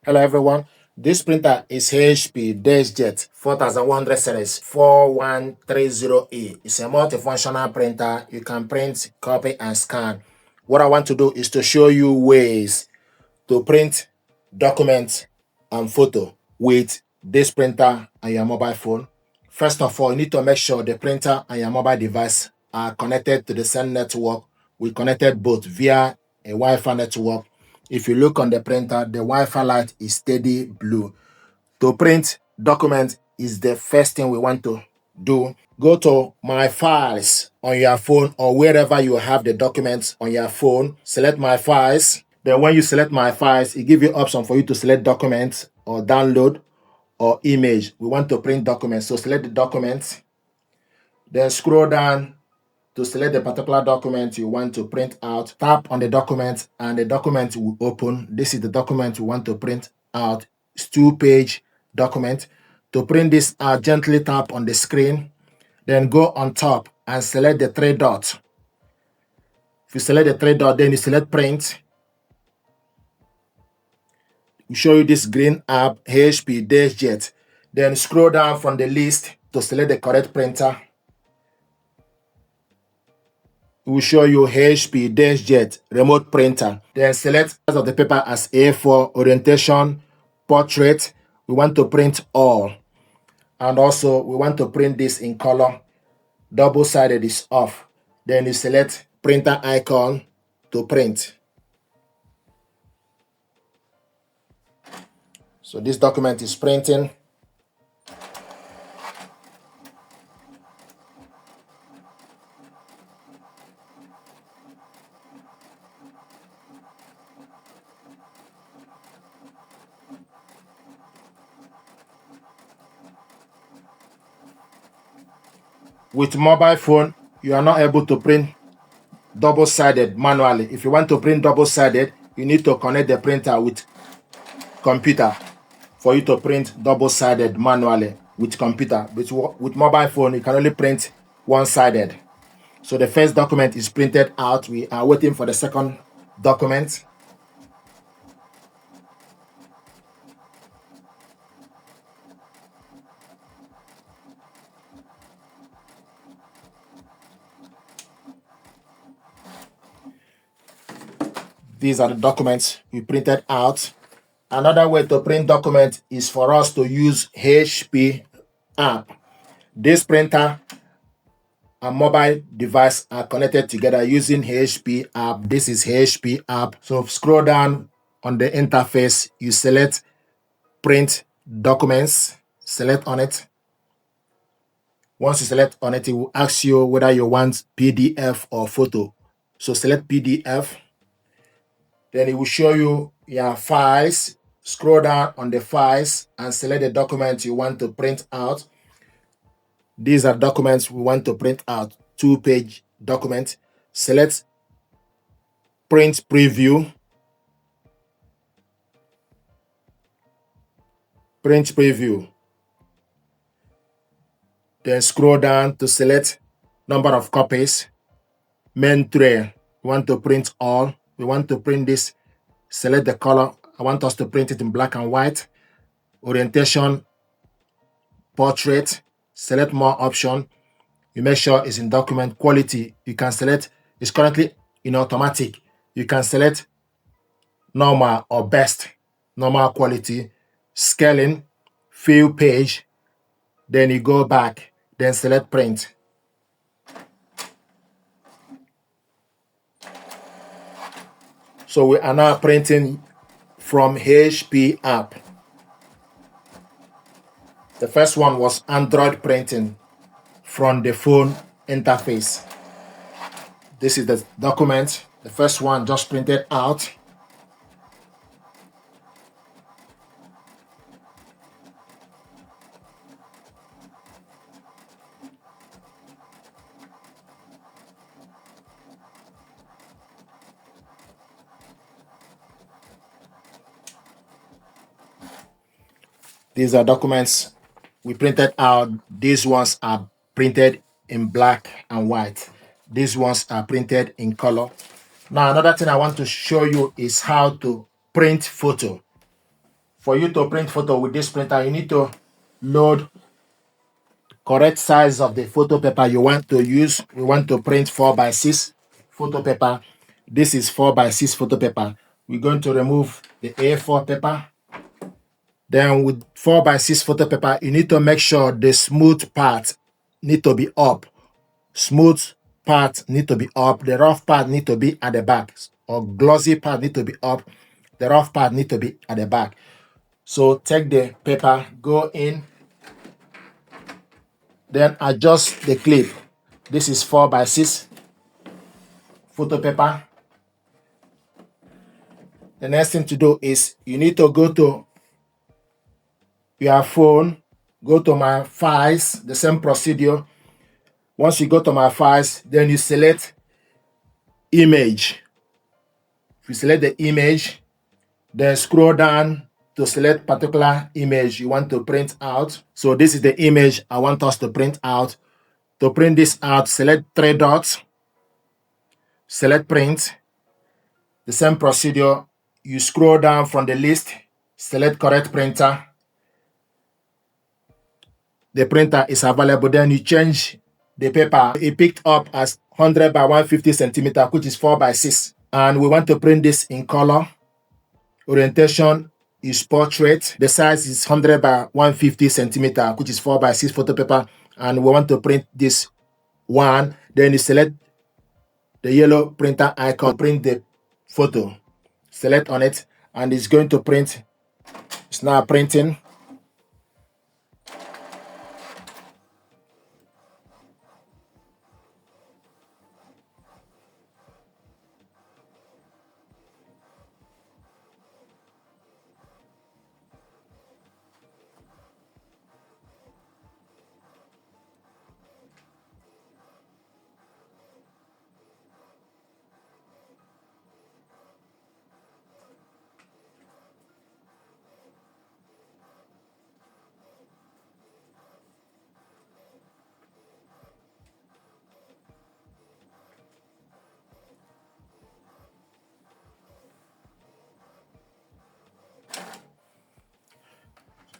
Hello everyone, this printer is HP Deskjet 4100 series 4130E. It's a multifunctional printer. You can print, copy and scan. What I want to do is to show you ways to print documents and photo with this printer and your mobile phone. First of all, you need to make sure the printer and your mobile device are connected to the same network. We connected both via a Wi-Fi network. If you look on the printer, the Wi-Fi light is steady blue. To print document is the first thing we want to do. Go to My Files on your phone or wherever you have the documents on your phone. Select My Files. Then when you select My Files, it gives you option for you to select documents or download or image. We want to print documents, so select the document. Then scroll down to select the particular document you want to print out. Tap on the document and the document will open. This is the document we want to print out. It's 2-page document. To print this out, gently tap on the screen. Then go on top and select the 3 dots. If you select the 3 dots, then you select print. We show you this green app, HP Deskjet. Then scroll down from the list to select the correct printer. It will show you HP Deskjet remote printer. Then select size of the paper as A4, orientation, portrait. We want to print all. And also we want to print this in color. Double-sided is off. Then you select printer icon to print. So this document is printing. With mobile phone, you are not able to print double-sided manually. If you want to print double-sided, you need to connect the printer with computer for you to print double-sided manually with computer. But with mobile phone, you can only print one-sided. So the first document is printed out. We are waiting for the second document. These are the documents we printed out. Another way to print documents is for us to use HP app. This printer and mobile device are connected together using HP app. This is HP app. So scroll down on the interface, you select print documents, select on it. Once you select on it, it will ask you whether you want PDF or photo. So select PDF. Then it will show you your files. Scroll down on the files and select the document you want to print out. These are documents we want to print out. 2-page document. Select print preview. Print preview. Then scroll down to select number of copies. Main tray. We want to print all. We want to print this. Select the color. I want us to print it in black and white. Orientation, portrait. Select more option. You make sure it's in document quality. You can select, it's currently in automatic. You can select normal or best, normal quality, scaling, fill page. Then you go back, then select print. So we are now printing from HP app. The first one was Android printing from the phone interface. This is the document. The first one just printed out. These are documents we printed out. These ones are printed in black and white. These ones are printed in color. Now, another thing I want to show you is how to print photo. For you to print photo with this printer, you need to load correct size of the photo paper you want to use. We want to print 4x6 photo paper. This is 4x6 photo paper. We're going to remove the A4 paper. Then with 4x6 photo paper, you need to make sure the smooth part need to be up. Smooth part need to be up. The rough part need to be at the back. Or glossy part need to be up. The rough part need to be at the back. So take the paper, go in, then adjust the clip. This is 4x6 photo paper. The next thing to do is you need to go to your phone, go to my files, the same procedure. Once you go to my files, then you select image. If you select the image, then scroll down to select particular image you want to print out. So this is the image I want us to print out. To print this out, select three dots, select print. The same procedure, you scroll down from the list, select correct printer. The printer is available. Then you change the paper. It picked up as 100 by 150 centimeter, which is 4x6. And we want to print this in color. Orientation is portrait. The size is 100 by 150 centimeter, which is 4x6 photo paper. And we want to print this one. Then you select the yellow printer icon, print the photo. Select on it, and it's going to print. It's now printing.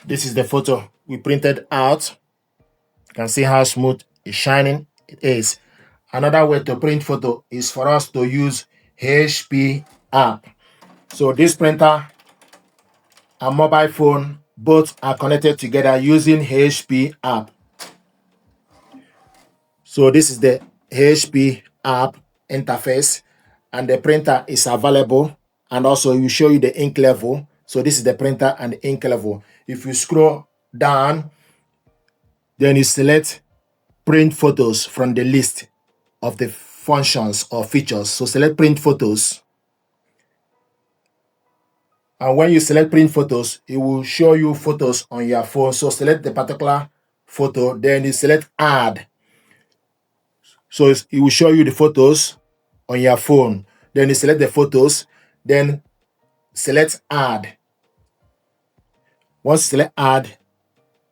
This is the photo we printed out. You can see how smooth it's shining. It is. Another way to print photo is for us to use HP app. So this printer and mobile phone both are connected together using HP app. So this is the HP app interface, and the printer is available, and also it will show you the ink level. So this is the printer and the ink level. If you scroll down, then you select print photos from the list of the functions or features. So select print photos. And when you select print photos, it will show you photos on your phone. So select the particular photo, then you select add. So it will show you the photos on your phone. Then you select the photos, then select add. Once you select add,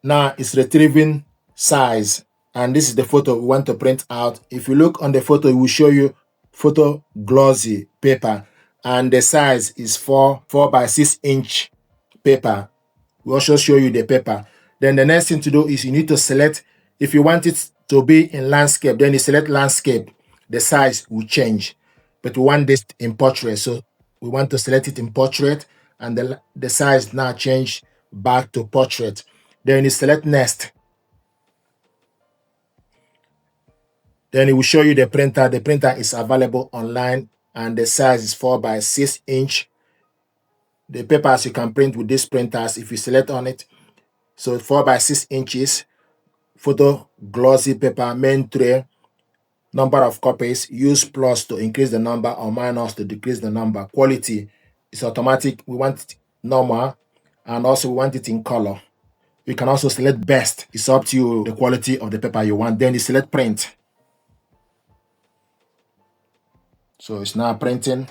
now it's retrieving size. And this is the photo we want to print out. If you look on the photo, it will show you photo glossy paper. And the size is 4 by 6 inch paper. We also show you the paper. Then the next thing to do is you need to select, if you want it to be in landscape, then you select landscape. The size will change. But we want this in portrait. So we want to select it in portrait, and the size now change back to portrait. Then you select next. Then it will show you the printer. The printer is available online, and the size is 4 by 6 inch. The papers you can print with these printers if you select on it. So 4 by 6 inches, photo glossy paper, main tray, number of copies, use plus to increase the number or minus to decrease the number. Quality is automatic. We want it normal, and also we want it in color. You can also select best. It's up to you the quality of the paper you want. Then you select print. So it's now printing.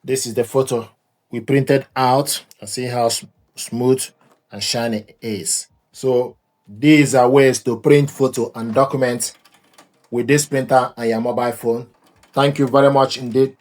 This is the photo we printed out, and see how smooth and shiny it is. So these are ways to print photo and document with this printer and your mobile phone. Thank you very much indeed